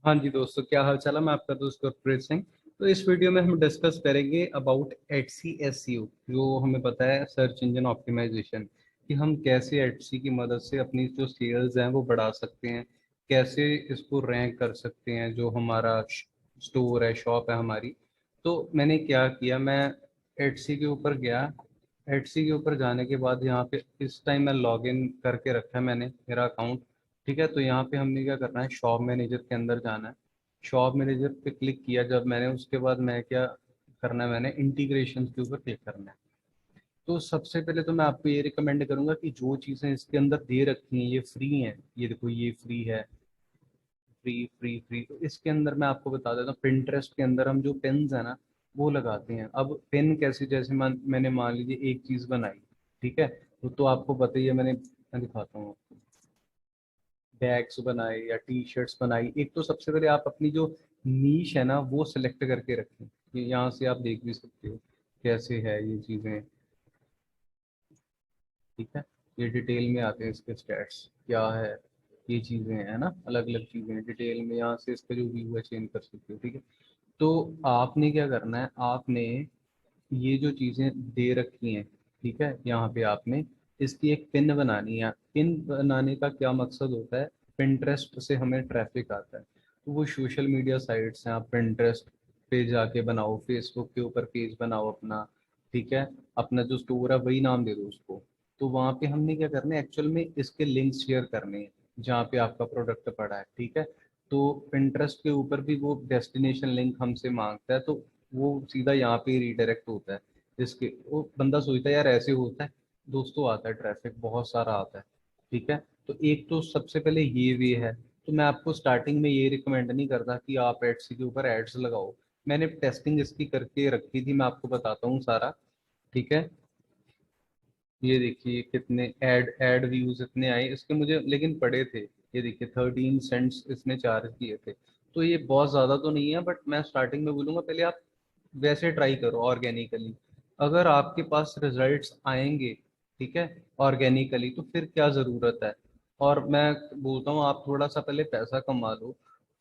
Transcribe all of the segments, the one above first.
हाँ जी दोस्तों, क्या हाल चाल है। मैं आपका दोस्त गुरप्रीत सिंह। तो इस वीडियो में हम डिस्कस करेंगे अबाउट एटसी एसईओ। जो हमें पता है सर्च इंजन ऑप्टिमाइजेशन, कि हम कैसे एटसी की मदद से अपनी जो सेल्स हैं वो बढ़ा सकते हैं, कैसे इसको रैंक कर सकते हैं। जो हमारा स्टोर है, शॉप है हमारी। तो मैंने क्या किया, मैं एटसी के ऊपर गया। एटसी के ऊपर जाने के बाद यहाँ पे इस टाइम मैं लॉग इन करके रखा है मैंने मेरा अकाउंट। ठीक है, तो यहाँ पे हमने क्या करना है, शॉप मैनेजर के अंदर जाना है। शॉप मैनेजर पे क्लिक किया जब मैंने, उसके बाद मैं क्या करना है, मैंने इंटीग्रेशन के ऊपर क्लिक करना है। तो सबसे पहले तो मैं आपको ये रिकमेंड करूंगा कि जो चीज़ें इसके अंदर दे रखी हैं ये फ्री हैं। ये देखो, ये फ्री है। फ्री फ्री फ्री, तो इसके अंदर मैं आपको बता देता हूँ, पिंटरेस्ट के अंदर हम जो पेन्स है ना वो लगाते हैं। अब पेन कैसे, जैसे मैंने मान लीजिए एक चीज़ बनाई। ठीक है, तो आपको बताइए, मैं दिखाता हूँ। बैग्स बनाए या टी शर्ट्स बनाई, एक तो सबसे पहले आप अपनी जो नीश है ना वो सिलेक्ट करके रखें। ये यहाँ से आप देख भी सकते हो कैसे है ये चीज़ें। ठीक है, ये डिटेल में आते हैं इसके स्टैट्स क्या है। ये चीज़ें हैं ना, अलग अलग चीज़ें हैं डिटेल में, यहाँ से इसका जो व्यू है चेंज कर सकते हो। ठीक है, तो आपने क्या करना है, आपने ये जो चीज़ें दे रखी हैं, ठीक है, यहाँ पे आपने इसकी एक पिन बनानी है। पिन बनाने का क्या मकसद होता है, पिंटरेस्ट से हमें ट्रैफिक आता है, तो वो सोशल मीडिया साइट्स हैं, आप पिंटरेस्ट पे जाके बनाओ, फेसबुक के ऊपर पेज बनाओ अपना। ठीक है, अपना जो स्टोर है वही नाम दे दो उसको। तो वहाँ पे हमने क्या करना है, एक्चुअल में इसके लिंक शेयर करने हैं जहाँ पे आपका प्रोडक्ट पड़ा है। ठीक है, तो पिंटरेस्ट के ऊपर भी वो डेस्टिनेशन लिंक हमसे मांगता है, तो वो सीधा यहाँ पे रिडायरेक्ट होता है। जिसके वो बंदा सोचता है यार ऐसे होता है, दोस्तों आता है, ट्रैफिक बहुत सारा आता है। ठीक है, तो एक तो सबसे पहले ये वे है। तो मैं आपको स्टार्टिंग में ये रिकमेंड नहीं करता कि आप एड्स के ऊपर एड्स लगाओ। मैंने टेस्टिंग इसकी करके रखी थी, मैं आपको बताता हूँ सारा। ठीक है, ये देखिए कितने ऐड व्यूज इतने आए इसके मुझे, लेकिन पड़े थे। ये देखिए 13 सेंट्स इसने चार्ज किए थे। तो ये बहुत ज़्यादा तो नहीं है, बट मैं स्टार्टिंग में बोलूँगा पहले आप वैसे ट्राई करो ऑर्गेनिकली। अगर आपके पास रिजल्ट्स आएंगे, ठीक है, ऑर्गेनिकली, तो फिर क्या ज़रूरत है। और मैं बोलता हूँ आप थोड़ा सा पहले पैसा कमा लो,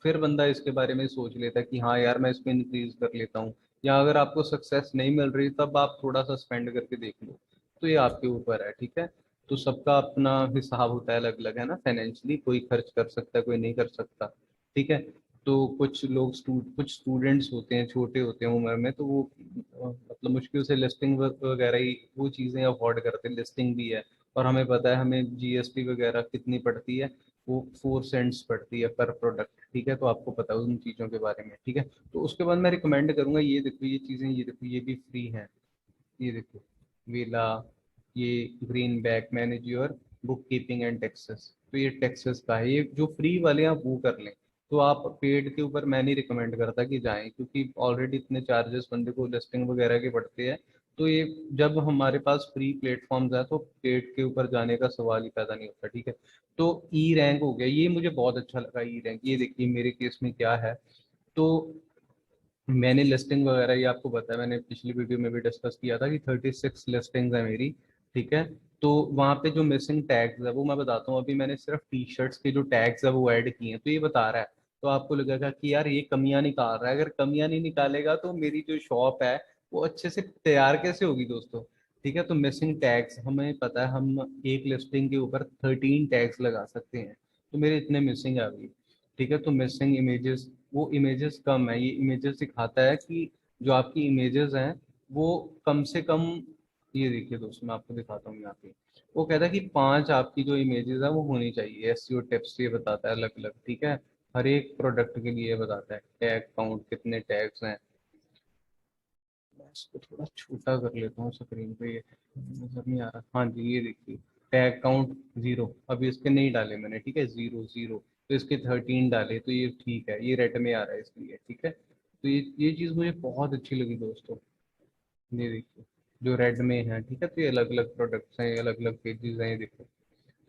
फिर बंदा इसके बारे में सोच लेता है कि हाँ यार मैं इसको इंक्रीज कर लेता हूँ। या अगर आपको सक्सेस नहीं मिल रही तब आप थोड़ा सा स्पेंड करके देख लो। तो ये आपके ऊपर है। ठीक है, तो सबका अपना हिसाब होता है, अलग अलग है ना, फाइनेंशियली कोई खर्च कर सकता है कोई नहीं कर सकता। ठीक है, तो कुछ लोग कुछ स्टूडेंट्स होते हैं, छोटे होते हैं उम्र में, तो वो मतलब मुश्किल से लिस्टिंग वगैरह ही वो चीज़ें अफोर्ड करते हैं। लिस्टिंग भी है, और हमें पता है हमें जीएसटी वगैरह कितनी पड़ती है, वो 4 सेंट्स पड़ती है पर प्रोडक्ट। ठीक है, तो आपको पता है उन चीज़ों के बारे में। ठीक है, तो उसके बाद मैं रिकमेंड करूंगा, ये देखो ये चीज़ें, ये देखो ये भी फ्री हैं। ये देखो वेला, ये green back manage your book keeping and taxes, तो ये टैक्सेस का है। ये जो फ्री वाले हैं आप वो कर लें। तो आप पेड के ऊपर मैं नहीं रिकमेंड करता कि जाएं, क्योंकि ऑलरेडी इतने चार्जेस बंदे को लिस्टिंग वगैरह के पड़ते हैं। तो ये जब हमारे पास फ्री प्लेटफॉर्म्स है तो पेड के ऊपर जाने का सवाल ही पैदा नहीं होता। ठीक है, तो ई रैंक हो गया, ये मुझे बहुत अच्छा लगा ई रैंक। ये देखिए मेरे केस में क्या है। तो मैंने लिस्टिंग वगैरह ये आपको बताया, मैंने पिछली वीडियो में भी डिस्कस किया था कि 36 लिस्टिंग्स है मेरी। ठीक है, तो वहाँ पे जो मिसिंग टैग्स है वो मैं बताता हूँ। अभी मैंने सिर्फ टी शर्ट्स के जो टैग्स है वो ऐड किए हैं, तो ये बता रहा है। तो आपको लगेगा कि यार ये कमियां निकाल रहा है, अगर कमियां नहीं निकालेगा तो मेरी जो शॉप है वो अच्छे से तैयार कैसे होगी दोस्तों। ठीक है, तो मिसिंग टैग्स हमें पता है, हम एक लिस्टिंग के ऊपर 13 टैग्स लगा सकते हैं। तो मेरे इतने मिसिंग है अभी। ठीक है, तो मिसिंग इमेजेस, वो इमेजेस कम है। ये इमेजेस दिखाता है कि जो आपकी इमेजेस हैं वो कम से कम, ये देखिए दोस्तों मैं आपको दिखाता हूँ यहाँ पे। वो कहता है कि 5 आपकी जो इमेजेस है वो होनी चाहिए। एसईओ टिप्स ये बताता है अलग अलग। ठीक है, हर एक प्रोडक्ट के लिए बताता है टैग काउंट कितने टैग्स हैं। मैं इसको थोड़ा छोटा कर लेता हूँ स्क्रीन पे, ये नजर नहीं आ रहा। हाँ जी, ये देखिए टैग काउंट 0, अभी इसके नहीं डाले मैंने। ठीक है, 0 0, तो इसके 13 डाले, तो ये ठीक है, ये रेड में आ रहा है इसलिए। ठीक है, तो ये चीज़ मुझे बहुत अच्छी लगी दोस्तों। ये देखिए जो रेड में है। ठीक है, तो ये अलग अलग प्रोडक्ट्स हैं, अलग अलग पेजेस हैं, ये देखो।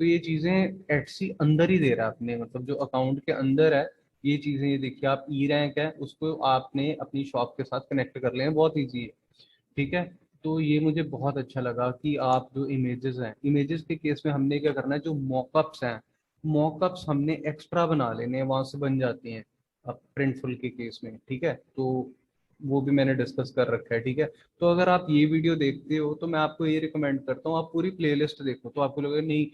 तो ये चीज़ें एटसी अंदर ही दे रहा है अपने, मतलब जो अकाउंट के अंदर है। ये चीज़ें ये देखिए, आप ई रैंक है उसको आपने अपनी शॉप के साथ कनेक्ट कर लें, बहुत ईजी है। ठीक है, तो ये मुझे बहुत अच्छा लगा कि आप जो इमेजेस हैं, इमेजेस के केस में हमने क्या करना है, जो मॉकअप्स हैं, मॉकअप्स हमने एक्स्ट्रा बना लेने हैं, वहां से बन जाती हैं। प्रिंटफुल के केस में, ठीक है। तो वो भी मैंने डिस्कस कर रखा है, ठीक है। तो अगर आप ये वीडियो देखते हो तो मैं आपको ये रिकमेंड करता हूँ आप पूरी प्लेलिस्ट देखो, तो आपको लगेगा नहीं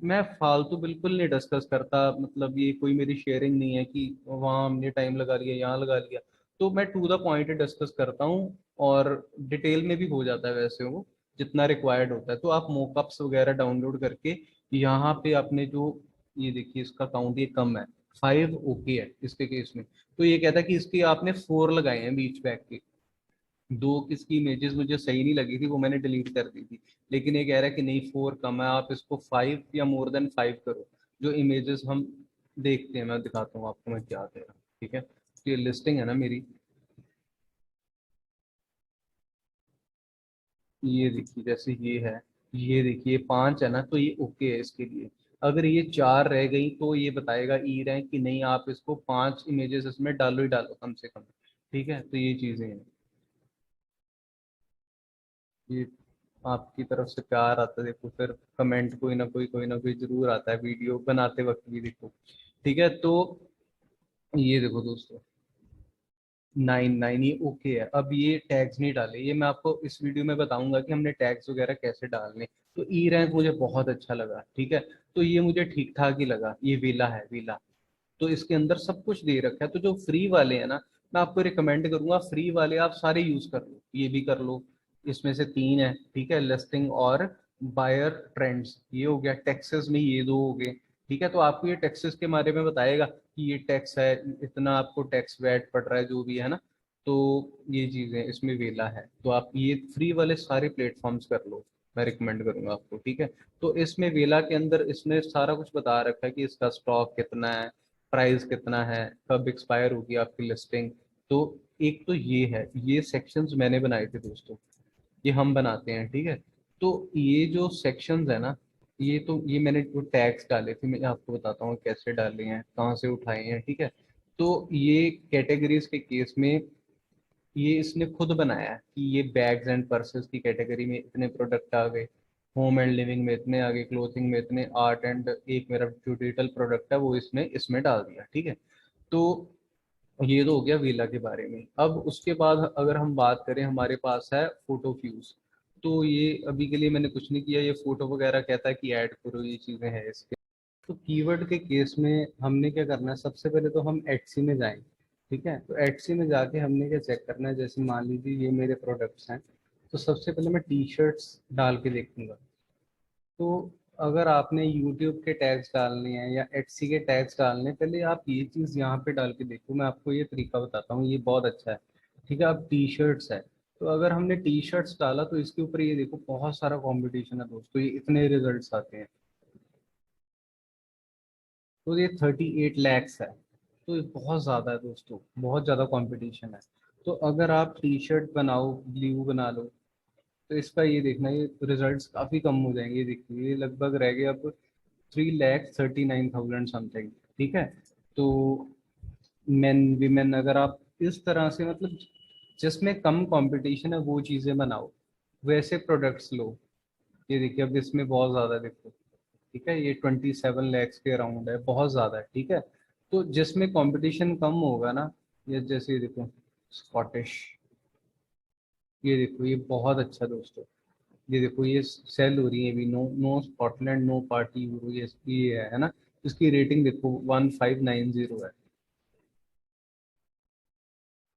मैं फालतू बिल्कुल नहीं डिस्कस करता, मतलब ये कोई मेरी शेयरिंग नहीं है कि वहाँ हमने टाइम लगा लिया यहाँ लगा लिया। तो मैं टू द पॉइंट डिस्कस करता हूँ, और डिटेल में भी हो जाता है वैसे वो जितना रिक्वायर्ड होता है। तो आप मोकअप्स वगैरह डाउनलोड करके यहाँ पे आपने जो, ये देखिए इसका काउंट ये कम है, 5 ओके है इसके केस में। तो ये कहता है कि इसकी आपने 4 लगाए हैं बीच बैक के, दो किसकी इमेजेस मुझे सही नहीं लगी थी वो मैंने डिलीट कर दी थी, लेकिन ये कह रहा है कि नहीं 4 कम है, आप इसको 5 या मोर देन 5 करो। जो इमेजेस हम देखते हैं मैं दिखाता हूँ आपको मैं क्या दे रहा हूँ, ठीक है। तो ये लिस्टिंग है ना मेरी, ये देखिए जैसे ये है, ये देखिए 5 है ना, तो ये ओके है इसके लिए। अगर ये 4 रह गई तो ये बताएगा ई रैंक कि नहीं आप इसको 5 इमेजेस इसमें डालो ही डालो कम से कम, ठीक है। तो ये चीजें हैं, ये आपकी तरफ से प्यार आता है देखो, फिर कमेंट कोई ना कोई जरूर आता है वीडियो बनाते वक्त भी देखो, ठीक है। तो ये देखो दोस्तों 9 9 ये ओके है। अब ये टैग्स नहीं डाले, ये मैं आपको इस वीडियो में बताऊंगा कि हमने टैग्स वगैरह कैसे डालने। तो ई रैंक मुझे बहुत अच्छा लगा, ठीक है। तो ये मुझे ठीक ठाक ही लगा, ये वेला है वेला। तो इसके अंदर सब कुछ दे रखा है। तो जो फ्री वाले हैं ना, मैं आपको रिकमेंड करूंगा फ्री वाले आप सारे यूज कर लो, ये भी कर लो। इसमें से 3 है, ठीक है, लिस्टिंग और बायर ट्रेंड्स, ये हो गया। टैक्सेस में ये 2 हो गए, ठीक है। तो आपको ये टैक्सेस के बारे में बताएगा कि ये टैक्स है, इतना आपको टैक्स वैट पड़ रहा है जो भी है ना। तो ये चीजें इसमें वेला है, तो आप ये फ्री वाले सारे प्लेटफॉर्म्स कर लो, मैं रिकमेंड करूंगा आपको, ठीक है। तो इसमें वेला के अंदर इसने सारा कुछ बता रखा है कि इसका स्टॉक कितना है, प्राइस कितना है, कब एक्सपायर होगी आपकी लिस्टिंग। तो एक तो ये है, ये सेक्शंस मैंने बनाए थे दोस्तों, ये हम बनाते हैं, ठीक है। तो ये जो सेक्शंस है ना, ये तो ये मैंने जो टैग्स डाले थे मैं आपको बताता हूँ कैसे डाले हैं कहाँ से उठाए हैं, ठीक है। तो ये कैटेगरीज के केस में ये इसने खुद बनाया है कि ये बैग्स एंड पर्सेस की कैटेगरी में इतने प्रोडक्ट आ गए, होम एंड लिविंग में इतने आ गए, क्लोथिंग में इतने, आर्ट एंड एक मेरा जो डिजिटल प्रोडक्ट है वो इसने इसमें डाल दिया, ठीक है। तो ये तो हो गया वीला के बारे में। अब उसके बाद अगर हम बात करें, हमारे पास है फोटो फ्यूज। तो ये अभी के लिए मैंने कुछ नहीं किया, ये फोटो वगैरह कहता है कि ऐड करो, ये चीज़ें हैं इसके। तो कीवर्ड के केस में हमने क्या करना है, सबसे पहले तो हम एटसी में जाएं, ठीक है। तो एटसी में जाके हमने क्या चेक करना है, जैसे मान लीजिए ये मेरे प्रोडक्ट्स हैं, तो सबसे पहले मैं टी शर्ट्स डाल के देखूंगा। तो अगर आपने यूट्यूब के टैग्स डालने हैं या एटसी के टैग्स डालने हैं, पहले आप ये चीज़ यहाँ पे डाल के देखो, मैं आपको ये तरीका बताता हूँ, ये बहुत अच्छा है, ठीक है। अब टी शर्ट्स है, तो अगर हमने टी शर्ट्स डाला तो इसके ऊपर ये देखो बहुत सारा कंपटीशन है दोस्तों, ये इतने रिजल्ट्स आते हैं। तो ये 38 lakhs है, तो ये बहुत ज़्यादा है दोस्तों, बहुत ज़्यादा कंपटीशन है। तो अगर आप टी शर्ट बनाओ, ब्लू बना लो, तो इसका ये देखना, ये रिजल्ट्स काफ़ी कम हो जाएंगे। ये देखिए ये लगभग रह गए अब 3,39,000 समथिंग, ठीक है। तो मेन विमेन अगर आप इस तरह से, मतलब जिसमें कम कंपटीशन है वो चीज़ें बनाओ, वैसे प्रोडक्ट्स लो। ये देखिए अब इसमें बहुत ज़्यादा है, देखो, ठीक है, ये 27 lakhs के अराउंड है, बहुत ज़्यादा है, ठीक है। तो जिसमें कंपटीशन कम होगा ना, ये जैसे ये देखो स्कॉटिश, ये देखो ये बहुत अच्छा दोस्तों, ये देखो ये सेल हो रही है अभी, no no Scotland no party Euro, ये है ना। इसकी रेटिंग देखो 1590 है,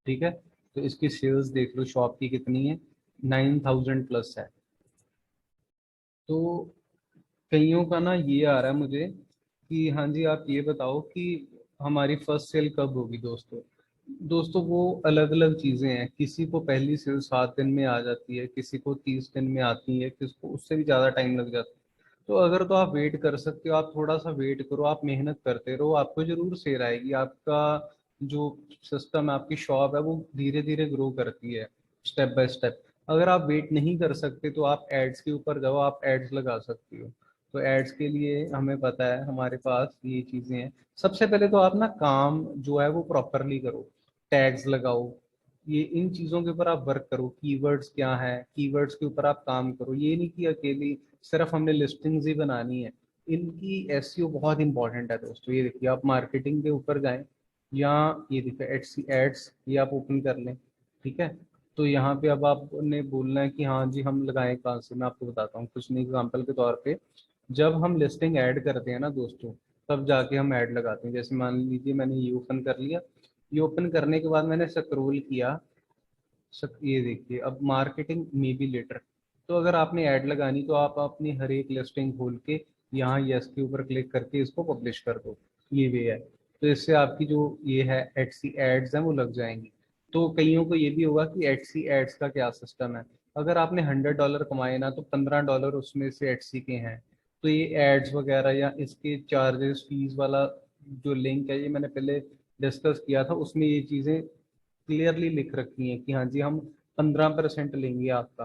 ठीक है। तो इसकी सेल्स देख लो शॉप की कितनी है, 9,000 प्लस है। तो कईयों का ना ये आ रहा है मुझे कि हाँ जी आप ये बताओ कि हमारी फर्स्ट सेल कब होगी दोस्तों। दोस्तों वो अलग अलग चीज़ें हैं, किसी को पहली सेल 7 दिन में आ जाती है, किसी को 30 दिन में आती है, किसी को उससे भी ज़्यादा टाइम लग जाता है। तो अगर तो आप वेट कर सकते हो, आप थोड़ा सा वेट करो, आप मेहनत करते रहो, आपको जरूर सेल आएगी। आपका जो सिस्टम है, आपकी शॉप है, वो धीरे धीरे ग्रो करती है स्टेप बाय स्टेप। अगर आप वेट नहीं कर सकते तो आप एड्स के ऊपर जाओ, आप एड्स लगा सकते हो। तो एड्स के लिए हमें पता है हमारे पास ये चीज़ें हैं। सबसे पहले तो आप ना काम जो है वो प्रॉपरली करो, टैग्स लगाओ, ये इन चीज़ों के ऊपर आप वर्क करो, कीवर्ड्स क्या है, कीवर्ड्स के ऊपर आप काम करो। ये नहीं कि अकेली सिर्फ हमने लिस्टिंग्स ही बनानी है, इनकी एसईओ बहुत इंपॉर्टेंट है दोस्तों। ये देखिए आप मार्केटिंग के ऊपर जाएं, या ये देखो एडसी एड्स, ये आप ओपन कर लें, ठीक है। तो यहाँ पे अब आपने बोलना है कि हाँ जी हम लगाएं कहाँ से। मैं आपको बताता हूँ कुछ नहीं, एग्जाम्पल के तौर पे जब हम लिस्टिंग ऐड करते हैं ना दोस्तों, तब जाके हम ऐड लगाते हैं। जैसे मान लीजिए मैंने ये ओपन कर लिया, ये ओपन करने के बाद मैंने स्क्रॉल किया, ये देखिए अब मार्केटिंग मे बी लेटर। तो अगर आपने ऐड लगानी तो आप अपनी हर एक लिस्टिंग खोल के यहाँ यस के ऊपर क्लिक करके इसको पब्लिश कर दो, ये वे है। तो इससे आपकी जो ये है एडसी एड्स हैं वो लग जाएंगी। तो कईयों को ये भी होगा कि एडसी एड्स का क्या सिस्टम है। अगर आपने $100 कमाए ना, तो $15 उसमें से एडसी के हैं। तो ये एड्स वगैरह या इसके चार्जेस फीस वाला जो लिंक है, ये मैंने पहले डिस्कस किया था, उसमें ये चीज़ें क्लियरली लिख रखी हैं कि हाँ जी हम 15% लेंगे आपका,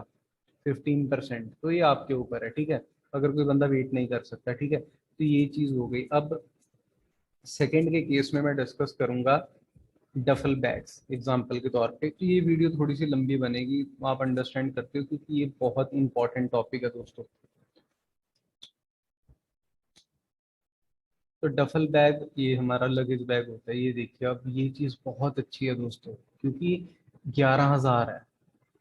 15%। तो ये आपके ऊपर है, ठीक है, अगर कोई बंदा वेट नहीं कर सकता, ठीक है। तो ये चीज़ हो गई। अब सेकंड के केस में मैं डिस्कस करूंगा डफल बैग्स एग्जाम्पल के तौर पे। तो ये वीडियो थोड़ी सी लंबी बनेगी, आप अंडरस्टैंड करते हो, क्योंकि ये बहुत इंपॉर्टेंट टॉपिक है दोस्तों। तो डफल बैग ये हमारा लगेज बैग होता है। ये देखिए अब ये चीज़ बहुत अच्छी है दोस्तों, क्योंकि 11,000 है।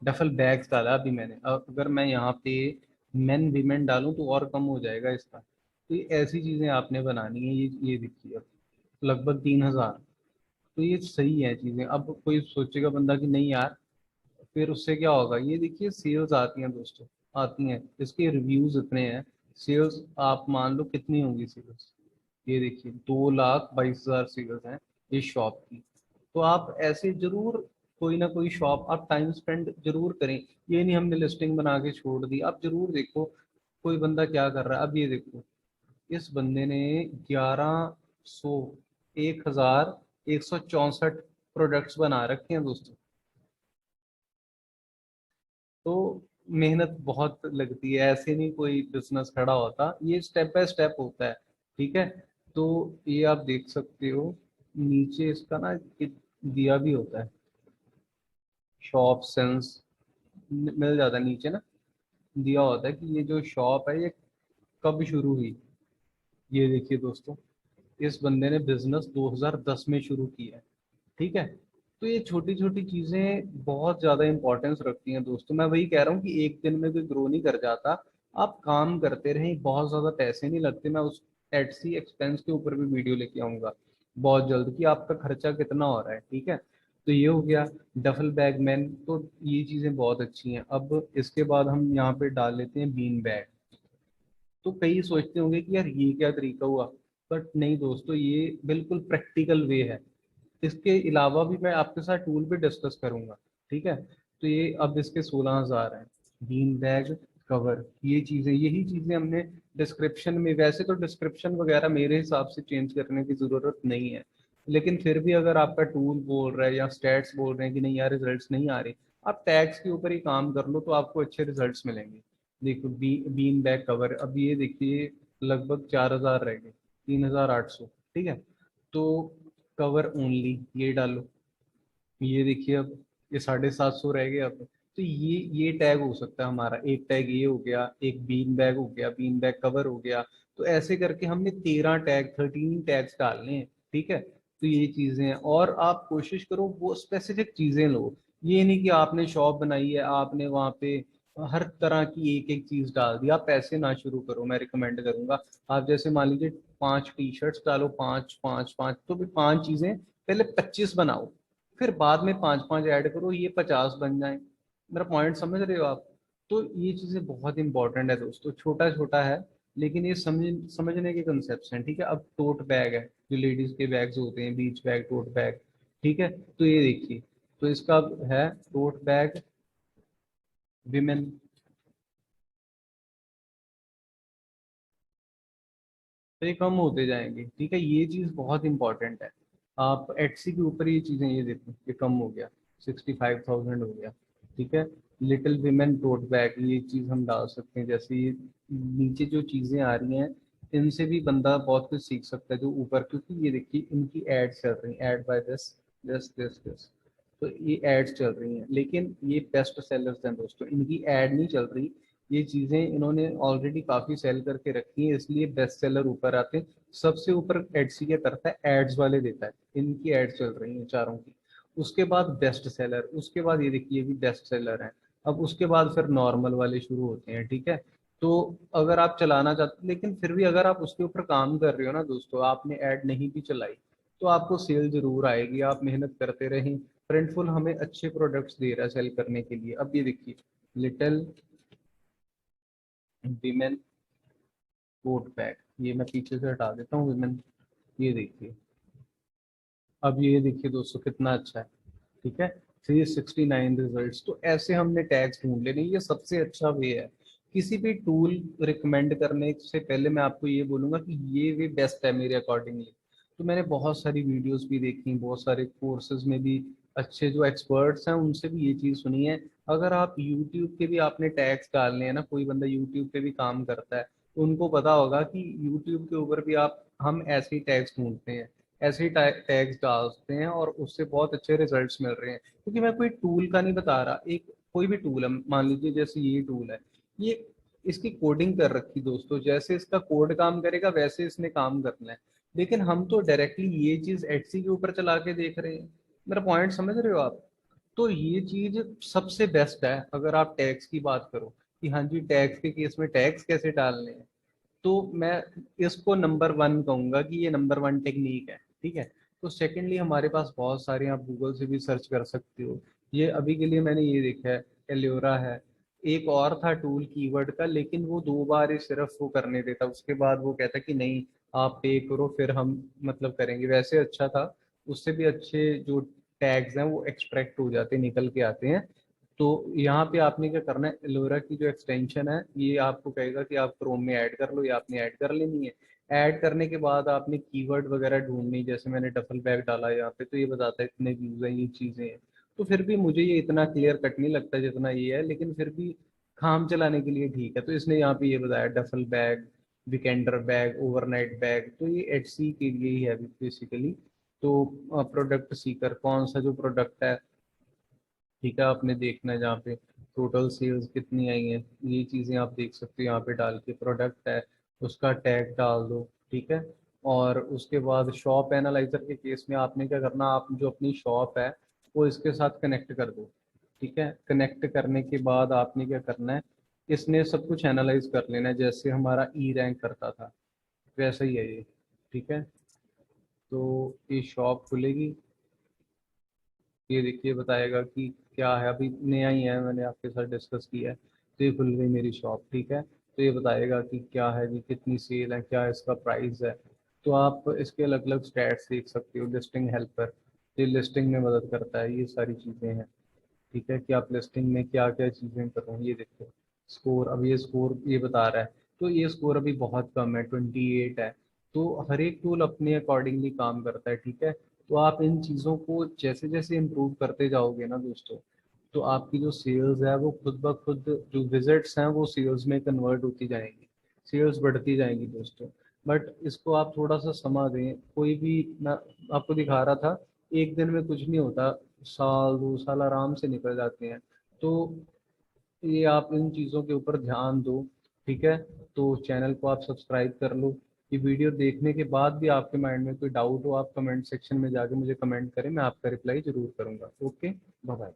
डफल बैग्स डाला अभी मैंने, अब अगर मैं यहाँ पे मेन वीमेन डालूं तो और कम हो जाएगा इसका। तो ये ऐसी चीज़ें आपने बनानी है। ये देखिए अब लगभग 3,000। तो ये सही है चीज़ें। अब कोई सोचेगा बंदा कि नहीं यार, फिर उससे क्या होगा। ये देखिए सेल्स आती हैं दोस्तों, आती हैं, इसके रिव्यूज इतने हैं। सेल्स आप मान लो कितनी होंगी सेल्स, ये देखिए 2,22,000 सेल्स हैं इस शॉप की। तो आप ऐसे जरूर कोई ना कोई शॉप आप टाइम स्पेंड जरूर करें। ये नहीं हमने लिस्टिंग बना के छोड़ दी, आप जरूर देखो कोई बंदा क्या कर रहा है। अब ये देखो इस बंदे ने 1100 1,164 प्रोडक्ट्स बना रखे हैं दोस्तों। तो मेहनत बहुत लगती है, ऐसे नहीं कोई बिजनेस खड़ा होता, ये स्टेप बाय स्टेप होता है, ठीक है। तो ये आप देख सकते हो नीचे इसका ना एक दिया भी होता है, शॉप सेंस मिल जाता है नीचे ना, दिया होता है कि ये जो शॉप है ये कब शुरू हुई। ये देखिए दोस्तों इस बंदे ने बिजनेस 2010 में शुरू किया है, ठीक है। तो ये छोटी छोटी चीजें बहुत ज्यादा इंपॉर्टेंस रखती हैं दोस्तों। मैं वही कह रहा हूँ कि एक दिन में कोई ग्रो नहीं कर जाता, आप काम करते रहें, बहुत ज्यादा पैसे नहीं लगते। मैं उस एटसी एक्सपेंस के ऊपर भी वीडियो लेके आऊंगा बहुत जल्द कि आपका खर्चा कितना हो रहा है, ठीक है। तो ये हो गया डफल बैग मैन। तो ये चीजें बहुत अच्छी हैं। अब इसके बाद हम यहाँ पे डाल लेते हैं बीन बैग। तो कई सोचते होंगे कि यार ये क्या तरीका हुआ, बट नहीं दोस्तों, ये बिल्कुल प्रैक्टिकल वे है। इसके अलावा भी मैं आपके साथ टूल भी डिस्कस करूंगा, ठीक है। तो ये अब इसके 16,000 हैं। बीन बैग कवर, ये चीजें, यही चीजें हमने डिस्क्रिप्शन में, वैसे तो डिस्क्रिप्शन वगैरह मेरे हिसाब से चेंज करने की जरूरत नहीं है, लेकिन फिर भी अगर आपका टूल बोल रहा है या स्टैट्स बोल रहे हैं कि नहीं यार रिजल्ट्स नहीं आ रहे, आप टैग्स के ऊपर ही काम कर लो तो आपको अच्छे रिजल्ट्स मिलेंगे। देखो बीन बैग कवर, अब ये देखिए लगभग 4,000 रह गए, 3,800, ठीक है। तो कवर ओनली ये डालो, ये देखिए अब ये 750 रह गए अब। तो ये टैग हो सकता है हमारा, एक टैग ये हो गया, एक बीन बैग हो गया, बीन बैग कवर हो गया। तो ऐसे करके हमने 13 टैग्स डालने हैं, ठीक है। तो ये चीजें हैं, और आप कोशिश करो वो स्पेसिफिक चीजें लो। ये नहीं कि आपने शॉप बनाई है, आपने वहां पे हर तरह की एक एक चीज डाल दी, आप पैसे ना शुरू करो। मैं रिकमेंड करूंगा आप जैसे मान लीजिए 5 टी शर्ट्स डालो, पांच पांच पांच, तो भी 5 चीजें, पहले 25 बनाओ, फिर बाद में 5 5 ऐड करो, ये 50 बन जाए। मेरा पॉइंट समझ रहे हो आप। तो ये चीजें बहुत इंपॉर्टेंट है दोस्तों, छोटा छोटा है लेकिन ये समझने के कंसेप्ट हैं, ठीक है। अब टोट बैग है, जो लेडीज के बैग्स होते हैं, बीच बैग, टोट बैग, ठीक है। तो ये देखिए, तो इसका है टोट बैग विमेन। तो ये कम होते जाएंगे, ठीक है, ये चीज बहुत इंपॉर्टेंट है। आप एटसी के ऊपर ये चीजें, ये देखो ये कम हो गया, 65,000 हो गया, ठीक है। लिटिल विमेन टोट बैग, ये चीज हम डाल सकते हैं। जैसे ये नीचे जो चीजें आ रही हैं, इनसे भी बंदा बहुत कुछ सीख सकता है जो ऊपर, क्योंकि ये देखिए इनकी एड्स चल रही हैं, ad by this this this this. तो ये एड्स चल रही हैं, लेकिन ये बेस्ट सेलर्स हैं दोस्तों, इनकी एड नहीं चल रही। ये चीज़ें इन्होंने ऑलरेडी काफ़ी सेल करके रखी हैं, इसलिए बेस्ट सेलर ऊपर आते हैं। सबसे ऊपर एडसी क्या करता है, एड्स वाले देता है, इनकी एड चल रही है चारों की। उसके बाद बेस्ट सेलर, उसके बाद ये देखिए भी बेस्ट सेलर है। अब उसके बाद फिर नॉर्मल वाले शुरू होते हैं, ठीक है। तो अगर आप चलाना चाहते, लेकिन फिर भी अगर आप उसके ऊपर काम कर रहे हो ना दोस्तों, आपने ऐड नहीं भी चलाई तो आपको सेल जरूर आएगी, आप मेहनत करते रहें। फ्रंटफुल हमें अच्छे प्रोडक्ट्स दे रहा है सेल करने के लिए। अब ये देखिए, लिटिल विमेन कोट पैक, ये मैं पीछे से हटा देता हूँ विमेन। ये देखिए, अब ये देखिए दोस्तों कितना अच्छा है, ठीक है। 369 रिजल्ट्स। तो ऐसे हमने टैग्स ढूंढ लेने, ये सबसे अच्छा वे है। किसी भी टूल रिकमेंड करने से पहले मैं आपको ये बोलूंगा कि ये वे बेस्ट है मेरे अकॉर्डिंगली। तो मैंने बहुत सारी वीडियोस भी देखी, बहुत सारे कोर्सेज में भी अच्छे जो एक्सपर्ट्स हैं उनसे भी ये चीज़ सुनी है। अगर आप यूट्यूब के भी आपने टैग्स डालने हैं ना, कोई बंदा यूट्यूब पे भी काम करता है तो उनको पता होगा कि यूट्यूब के ऊपर भी आप हम ऐसे ही टैग्स ढूंढते हैं, ऐसे ही टैग्स डालते हैं और उससे बहुत अच्छे रिजल्ट्स मिल रहे हैं। क्योंकि मैं कोई टूल का नहीं बता रहा, एक कोई भी टूल है, मान लीजिए जैसे ये टूल है, ये इसकी कोडिंग कर रखी दोस्तों, जैसे इसका कोड काम करेगा वैसे इसने काम करना है। लेकिन हम तो डायरेक्टली ये चीज एटसी के ऊपर चला के देख रहे हैं। मेरा पॉइंट समझ रहे हो आप? तो ये चीज सबसे बेस्ट है अगर आप टैक्स की बात करो कि हाँ जी टैक्स के केस में टैक्स कैसे डालने हैं। तो मैं इसको नंबर वन कहूंगा कि ये नंबर वन टेक्निक है, ठीक है। तो सेकेंडली हमारे पास बहुत सारे, आप गूगल से भी सर्च कर सकते हो। ये अभी के लिए मैंने ये देखा है, एल्योरा है। एक और था टूल कीवर्ड का, लेकिन वो 2 बार ही सिर्फ वो करने देता, उसके बाद वो कहता कि नहीं आप पे करो फिर हम मतलब करेंगे। वैसे अच्छा था, उससे भी अच्छे जो टैग्स हैं वो एक्सट्रैक्ट हो जाते, निकल के आते हैं। तो यहाँ पे आपने क्या करना है, एलोरा की जो एक्सटेंशन है ये आपको कहेगा कि आप क्रोम में ऐड कर लो, या आपने ऐड कर लेनी है। ऐड करने के बाद आपने कीवर्ड वगैरह ढूंढनी, जैसे मैंने डफल बैग डाला यहाँ पे तो ये बताता है इतने व्यूज हैं, ये चीज़ें हैं। तो फिर भी मुझे ये इतना क्लियर कट नहीं लगता जितना ये है, लेकिन फिर भी काम चलाने के लिए ठीक है। तो इसने यहाँ पे ये बताया duffel bag, Weekender bag, overnight bag, तो ये एटसी के लिए ही है बेसिकली। तो प्रोडक्ट सीकर कौन सा जो प्रोडक्ट है, ठीक है, आपने देखना है जहाँ पे टोटल सेल्स कितनी आई हैं, ये चीज़ें आप देख सकते हो यहाँ पे डाल के। प्रोडक्ट है, उसका टैग डाल दो, ठीक है। और उसके बाद शॉप एनालाइजर के केस में आपने क्या करना, आप जो अपनी शॉप है वो इसके साथ कनेक्ट कर दो, ठीक है। कनेक्ट करने के बाद आपने क्या करना है, इसने सब कुछ एनालाइज कर लेना है, जैसे हमारा ई रैंक करता था वैसा ही है ये, ठीक है। तो ये शॉप खुलेगी, ये देखिए बताएगा कि क्या है, अभी नया ही है, मैंने आपके साथ डिस्कस किया है। तो ये खुल गई मेरी शॉप, ठीक है। तो ये बताएगा कि क्या है जी, कितनी सेल है, क्या इसका प्राइस है। तो आप इसके अलग अलग स्टैट्स देख सकते हो। लिस्टिंग हेल्पर, ये लिस्टिंग में मदद करता है, ये सारी चीज़ें हैं, ठीक है, कि आप लिस्टिंग में क्या क्या चीज़ें करो। ये देखो स्कोर, अब ये स्कोर ये बता रहा है, तो ये स्कोर अभी बहुत कम है, 28 है। तो हर एक टूल अपने अकॉर्डिंगली काम करता है, ठीक है। तो आप इन चीज़ों को जैसे जैसे इम्प्रूव करते जाओगे ना दोस्तों, तो आपकी जो सेल्स है वो खुद ब खुद, जो विजिट्स हैं वो सेल्स में कन्वर्ट होती जाएंगी, सेल्स बढ़ती जाएंगी दोस्तों। बट इसको आप थोड़ा सा समय दें। कोई भी, मैं आपको दिखा रहा था, एक दिन में कुछ नहीं होता, साल 2 साल आराम से निकल जाते हैं। तो ये आप इन चीज़ों के ऊपर ध्यान दो, ठीक है। तो चैनल को आप सब्सक्राइब कर लो। ये वीडियो देखने के बाद भी आपके माइंड में कोई डाउट हो, आप कमेंट सेक्शन में जाके मुझे कमेंट करें, मैं आपका रिप्लाई जरूर करूंगा। Okay, bye bye.